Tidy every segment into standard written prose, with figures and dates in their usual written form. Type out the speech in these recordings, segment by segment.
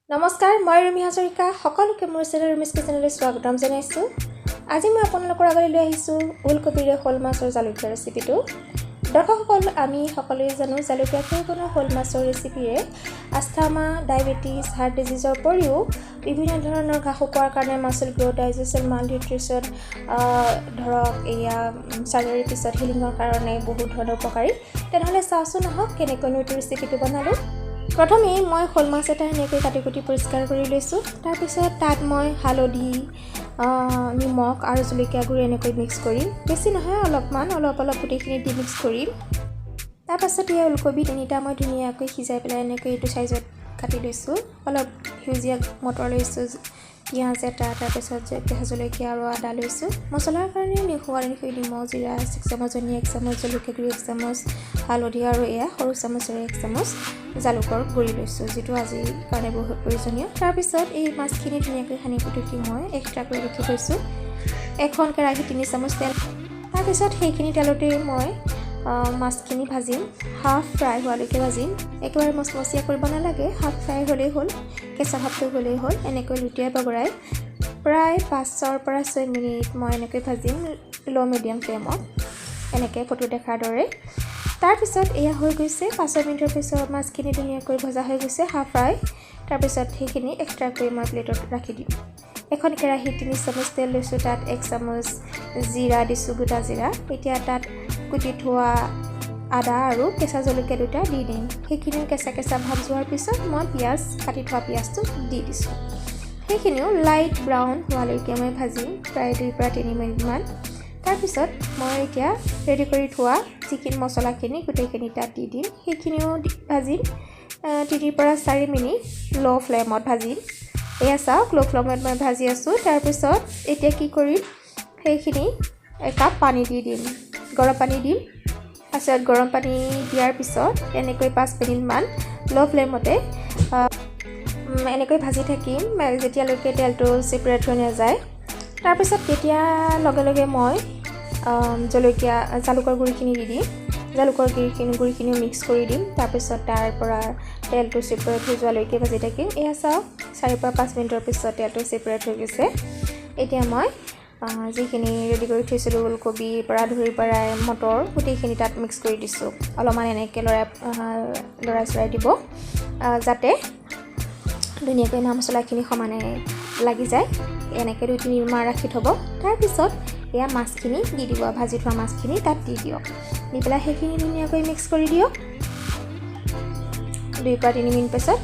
নমস্কাৰ মই ৰুমি হাজৰিকা সকলোকে মোৰ চেনেল ৰুমিছ কিচেনলৈ স্বাগতম জনাইছোঁ। আজি মই আপোনালোকৰ আগলৈ লৈ আহিছোঁ ওলকবিৰে শ'ল মাছৰ জালুকীয়া ৰেচিপিটো। দৰ্শকসকল আমি সকলোৱে জানো জালুকীয়াকৈ বনোৱা শ'ল মাছৰ ৰেচিপিৰে আস্থামা, ডায়েবেটিছ, হাৰ্ট ডিজিজৰ উপৰিও বিভিন্ন ধৰণৰ ঘাঁহ শুকোৱাৰ কাৰণে মাছল গ্ৰ'থ, ডাইজেশ্যন, মাল নিউট্ৰিশ্যন ধৰক এয়া চাৰ্জাৰীৰ পিছত হিলিঙৰ কাৰণে বহুত ধৰণৰ উপকাৰী। তেনেহ'লে চাওঁচোন আহক কেনেকৈনো এইটো ৰেচিপিটো বনালোঁ। প্ৰথমে মই শ'ল মাছ এটা এনেকৈ কাটি কুটি পৰিষ্কাৰ কৰি লৈছোঁ। তাৰপিছত তাত মই হালধি, নিমখ আৰু জলকীয়া গুড়ি এনেকৈ মিক্স কৰিম। বেছি নহয় অলপ গোটেইখিনি দি মিক্স কৰিম। তাৰপাছত এই ওলকবি তিনিটা মই ধুনীয়াকৈ সিজাই পেলাই এনেকৈ এইটো চাইজত কাটি লৈছোঁ। অলপ সেউজীয়া মটৰ লৈছোঁ, পিঁয়াজ এটা, তাৰপিছত কেঁচা জলকীয়া আৰু আদা লৈছোঁ। মছলাৰ কাৰণে সোৱাদ অনুসৰি নিমখ, জিৰা 1 চামুচ, ধনিয়া 1 চামুচ, জলকীয়া গুড়ি 1 চামুচ, হালধি আৰু এয়া সৰু চামুচেৰে 1 চামুচ জালুকৰ গুড়ি লৈছোঁ, যিটো আজিৰ কাৰণে বহুত প্ৰয়োজনীয়। তাৰপিছত এই মাছখিনি ধুনীয়াকৈ সানি কুটি মই এক্সট্ৰা কৰি ৰাখি থৈছোঁ। এখন কেৰাহীত 3 চামুচ তেল। তাৰপিছত সেইখিনি তেলতে মই মাছখিনি ভাজিম, হাফ ফ্ৰাই হোৱালৈকে ভাজিম। একেবাৰে মচমচীয়া কৰিব নালাগে, হাফ ফ্ৰাই হ'লেই হ'ল, কেঁচা ভাৱটো হ'লেই হ'ল। এনেকৈ লুটিয়াই বগৰাই প্ৰায় 5 পৰা 6 মিনিট মই এনেকৈ ভাজিম ল' মিডিয়াম ফ্লেমত, এনেকৈ ফটো দেখাৰ দৰে। তাৰপিছত এয়া হৈ গৈছে 5 মিনিটৰ পিছত মাছখিনি ধুনীয়াকৈ ভজা হৈ গৈছে, হাফ ফ্ৰাই। তাৰপিছত সেইখিনি এক্সট্ৰাকৈ মই প্লেটত ৰাখি দিম। এখন কেৰাহীত 3 চামুচ তেল লৈছোঁ, তাত 1 চামুচ জিৰা দিছোঁ, গোটা জিৰা। এতিয়া তাত কুটি থোৱা আদা আৰু কেঁচা জলকীয়া দুটা দি দিম। সেইখিনিও কেঁচা ভাৱ যোৱাৰ পিছত মই কাটি থোৱা পিঁয়াজটো দি দিছোঁ। সেইখিনিও লাইট ব্ৰাউন হোৱালৈকে মই ভাজিম, প্ৰায় 2 পৰা 3 মিনিটমান। তাৰপিছত মই এতিয়া ৰেডি কৰি থোৱা চিকেন মছলাখিনি গোটেইখিনি তাত দি দিম। সেইখিনিও ভাজিম 3 পৰা 4 মিনিট ল' ফ্লেমত ভাজিম। এয়া চাওক ল' ফ্লেমত মই ভাজি আছোঁ। তাৰপিছত এতিয়া কি কৰিম, সেইখিনি একাপ পানী দি দিম, গৰম পানী দিম। তাৰপিছত গৰম পানী দিয়াৰ পিছত এনেকৈ 5 মিনিটমান ল' ফ্লেমতে এনেকৈ ভাজি থাকিম যেতিয়ালৈকে তেলটো ছেপাৰেট হৈ নাযায়। তাৰপিছত তেতিয়া লগে লগে মই জালুকৰ গুড়িখিনি দি দিম। জালুকৰ গুড়িখিনিও মিক্স কৰি দিম। তাৰপিছত তাৰ পৰা তেলটো ছেপাৰেট হৈ যোৱালৈকে ভাজি থাকিম। এয়া চাওক 4 পৰা 5 মিনিটৰ পিছত তেলটো ছেপাৰেট হৈ গৈছে। এতিয়া মই যিখিনি ৰেডি কৰি থৈছিলোঁ ওলকবিৰ পৰা ধৰি পেলাই মটৰ গোটেইখিনি তাত মিক্স কৰি দিছোঁ। অলপমান এনেকৈ লৰাই চৰাই দিব যাতে ধুনীয়াকৈ মছলাখিনি সমানে লাগি যায়। এনেকৈ 2-3 মিনিটমান ৰাখি থ'ব। তাৰপিছত এয়া মাছখিনি দি দিব, ভাজি থোৱা মাছখিনি তাত দি দিয়ক। দি পেলাই সেইখিনি ধুনীয়াকৈ মিক্স কৰি দিয়ক। 2 পৰা 3 মিনিট পিছত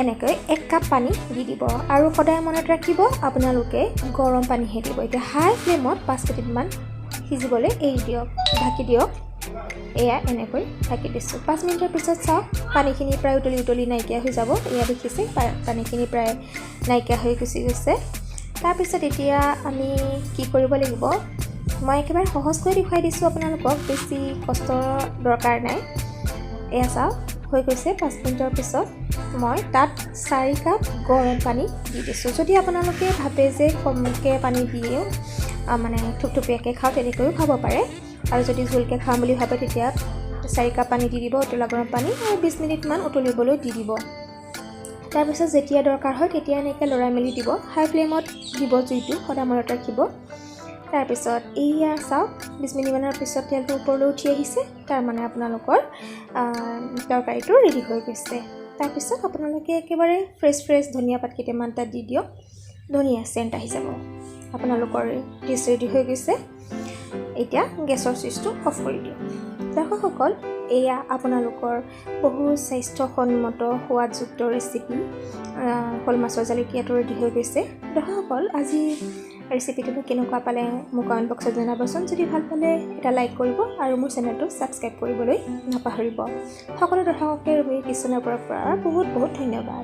এনেকৈ 1 কাপ পানী দি দিব। আৰু সদায় মনত ৰাখিব আপোনালোকে গৰম পানীহে দিব। এতিয়া হাই ফ্লেমত 5 মিনিটমান সিজিবলৈ এৰি দিয়ক, ঢাকি দিয়ক। এয়া এনেকৈ ঢাকি দিছোঁ। 5 মিনিটৰ পিছত চাওক পানীখিনি প্ৰায় উতলি নাইকিয়া হৈ যাব। এয়া দেখিছে পানীখিনি প্ৰায় নাইকিয়া হৈ গুচি গৈছে। তাৰপিছত এতিয়া আমি কি কৰিব লাগিব, মই একেবাৰে সহজকৈ দেখুৱাই দিছোঁ আপোনালোকক, বেছি কষ্টৰ দৰকাৰ নাই। এয়া চাওক হৈ গৈছে। 5 মিনিটৰ পিছত মই তাত 4 কাপ গৰম পানী দি দিছোঁ। যদি আপোনালোকে ভাবে যে কমকৈ পানী দিয়েও মানে থুপথুপীয়াকৈ খাওঁ তেনেকৈও খাব পাৰে। আৰু যদি জোলকৈ খাওঁ বুলি ভাবে তেতিয়া 4 কাপ পানী দি দিব, উতলা গৰম পানী, আৰু 20 মিনিটমান উতলিবলৈ দি দিব। তাৰপিছত যেতিয়া দৰকাৰ হয় তেতিয়া এনেকৈ লৰাই মেলি দিব। হাই ফ্লেমত দিব জুইটো, সদায় মনত ৰাখিব। তাৰপিছত এয়া চাওক 20 মিনিটমানৰ পিছত তেলটো ওপৰলৈ উঠি আহিছে, তাৰমানে আপোনালোকৰ তৰকাৰীটো ৰেডি হৈ গৈছে। তাৰপিছত আপোনালোকে একেবাৰে ফ্ৰেছ ধনিয়া পাত কেইটামান তাত দি দিয়ক, ধুনীয়া চেণ্ট আহি যাব। আপোনালোকৰ ডিছ ৰেডি হৈ গৈছে। এতিয়া গেছৰ চুইচটো অফ কৰি দিয়ক। দৰ্শকসকল এয়া আপোনালোকৰ বহু স্বাস্থ্যসন্মত সোৱাদযুক্ত ৰেচিপি শ'ল মাছৰ জালুকীয়াটো ৰেডি হৈ গৈছে। দৰ্শকসকল আজি ৰেচিপিটো কেনেকুৱা পালে মোক কমেণ্ট বক্সত জনাবচোন। যদি ভাল পালে এটা লাইক কৰিব আৰু মোৰ চেনেলটো ছাবস্ক্ৰাইব কৰিবলৈ নাপাহৰিব। সকলো দৰ্শককে ৰুমি কিচেনৰ পৰা বহুত ধন্যবাদ।